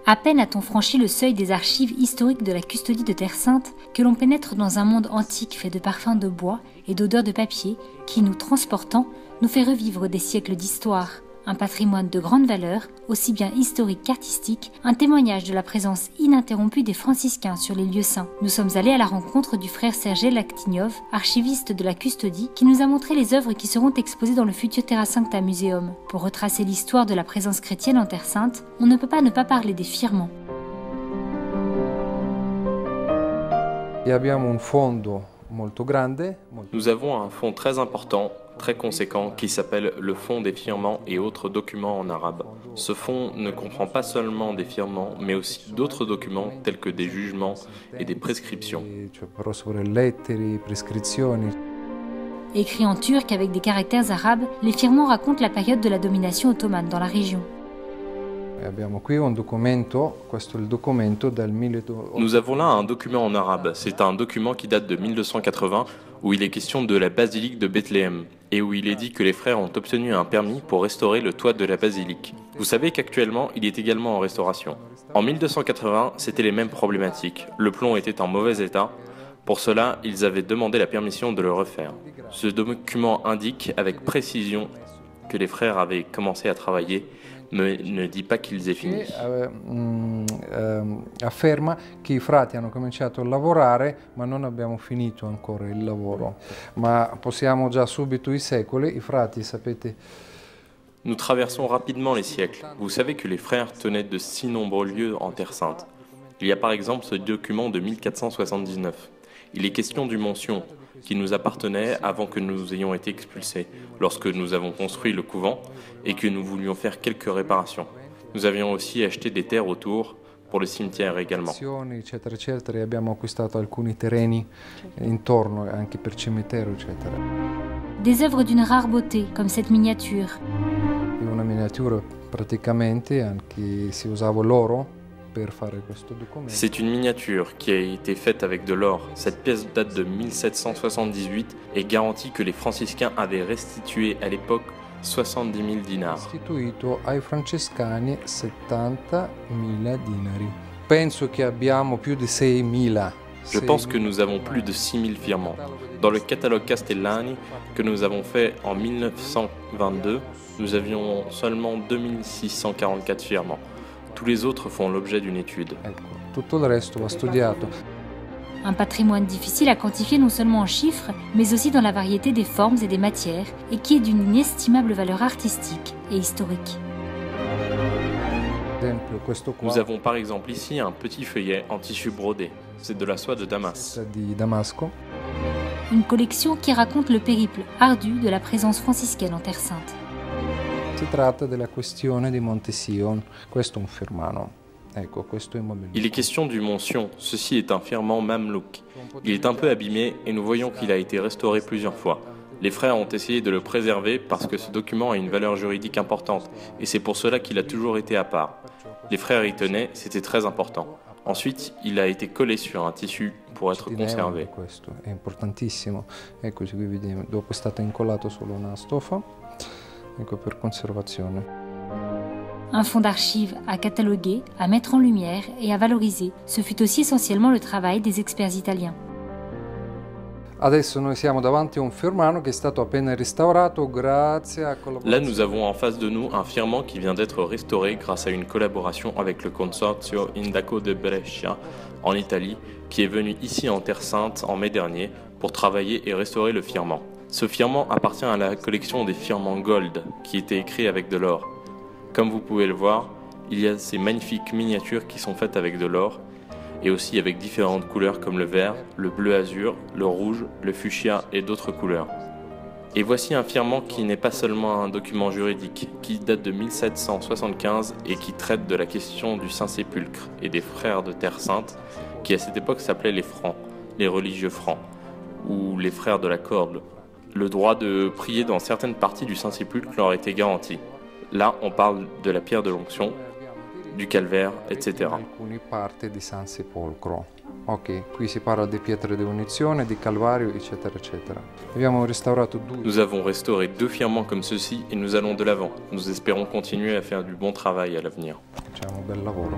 À peine a-t-on franchi le seuil des archives historiques de la custodie de Terre Sainte que l'on pénètre dans un monde antique fait de parfums de bois et d'odeurs de papier qui, nous transportant, nous fait revivre des siècles d'histoire. Un patrimoine de grande valeur, aussi bien historique qu'artistique, un témoignage de la présence ininterrompue des franciscains sur les lieux saints. Nous sommes allés à la rencontre du frère Sergei Laktignov, archiviste de la custodie, qui nous a montré les œuvres qui seront exposées dans le futur Terra Sancta Museum. Pour retracer l'histoire de la présence chrétienne en Terre Sainte, on ne peut pas ne pas parler des firmants. Nous avons un fonds très important, très conséquent, qui s'appelle le Fonds des firmants et autres documents en arabe. Ce fonds ne comprend pas seulement des firmants, mais aussi d'autres documents tels que des jugements et des prescriptions. Écrit en turc avec des caractères arabes, les firmants racontent la période de la domination ottomane dans la région. Nous avons là un document en arabe. C'est un document qui date de 1280 où il est question de la basilique de Bethléem et où il est dit que les frères ont obtenu un permis pour restaurer le toit de la basilique. Vous savez qu'actuellement, il est également en restauration. En 1280, c'était les mêmes problématiques. Le plomb était en mauvais état. Pour cela, ils avaient demandé la permission de le refaire. Ce document indique avec précision que les frères avaient commencé à travailler, mais ne dit pas qu'ils aient fini. Afferma che i frati hanno cominciato a lavorare, ma non abbiamo finito ancora il lavoro. Ma possiamo già subito i secoli, i frati, sapete. Nous traversons rapidement les siècles. Vous savez que les frères tenaient de si nombreux lieux en Terre Sainte. Il y a par exemple ce document de 1479. Il est question du Mont Sion, qui nous appartenait avant que nous ayons été expulsés, lorsque nous avons construit le couvent et que nous voulions faire quelques réparations. Nous avions aussi acheté des terres autour, pour le cimetière également. Abbiamo acquistato alcuni terreni intorno anche per cimitero, eccetera. Des œuvres d'une rare beauté, comme cette miniature. Una miniatura praticamente anche si usava l'oro. C'est une miniature qui a été faite avec de l'or. Cette pièce date de 1778 et garantit que les franciscains avaient restitué à l'époque 70 000 dinars. Restituito ai francescani 70.000 dinari. Penso che abbiamo più di 6.000. Je pense que nous avons plus de 6000 firmants. Dans le catalogue Castellani que nous avons fait en 1922, nous avions seulement 2644 firmants. Tous les autres font l'objet d'une étude. Tutto il resto va studiato. Un patrimoine difficile à quantifier non seulement en chiffres, mais aussi dans la variété des formes et des matières, et qui est d'une inestimable valeur artistique et historique. Nous avons par exemple ici un petit feuillet en tissu brodé. C'est de la soie de Damas. Une collection qui raconte le périple ardu de la présence franciscaine en Terre Sainte. Si tratta della questione di Monte Sion. Questo è un firmano. Ecco, questo è immobile. Il est question du Mont Sion. Ceci est un firmant mamelouk. Il est un peu abîmé et nous voyons qu'il a été restauré plusieurs fois. Les frères ont essayé de le préserver parce que ce document a une valeur juridique importante et c'est pour cela qu'il a toujours été à part. Les frères y tenaient, c'était très important. Ensuite, il a été collé sur un tissu pour être conservé. Questo è importantissimo. Eccoci qui vediamo. Dopo è stato incollato solo una stoffa. Ecco, per conservazione. Un fonds d'archives à cataloguer, à mettre en lumière et à valoriser. Ce fut aussi essentiellement le travail des experts italiens. Adesso noi siamo davanti a un firmano che è stato appena restaurato grazie a Là, nous avons en face de nous un firmant qui vient d'être restauré grâce à une collaboration avec le Consorzio Indaco de Brescia en Italie, qui est venu ici en Terre Sainte en mai dernier pour travailler et restaurer le firmant. Ce firmant appartient à la collection des firmants Gold, qui était écrit avec de l'or. Comme vous pouvez le voir, il y a ces magnifiques miniatures qui sont faites avec de l'or, et aussi avec différentes couleurs comme le vert, le bleu azur, le rouge, le fuchsia et d'autres couleurs. Et voici un firmant qui n'est pas seulement un document juridique, qui date de 1775 et qui traite de la question du Saint-Sépulcre et des frères de Terre Sainte, qui à cette époque s'appelaient les Francs, les religieux francs, ou les frères de la corde. Le droit de prier dans certaines parties du Saint-Sépulcre leur était garanti. Là, on parle de la pierre de l'onction, du calvaire, etc. Alcune parti di San Sepolcro. Ok, qui si parla di pietre di unizione, di calvario, eccetera, eccetera. Abbiamo restaurato due. Nous avons restauré 2 firmants comme ceux-ci et nous allons de l'avant. Nous espérons continuer à faire du bon travail à l'avenir. Facciamo un bel lavoro.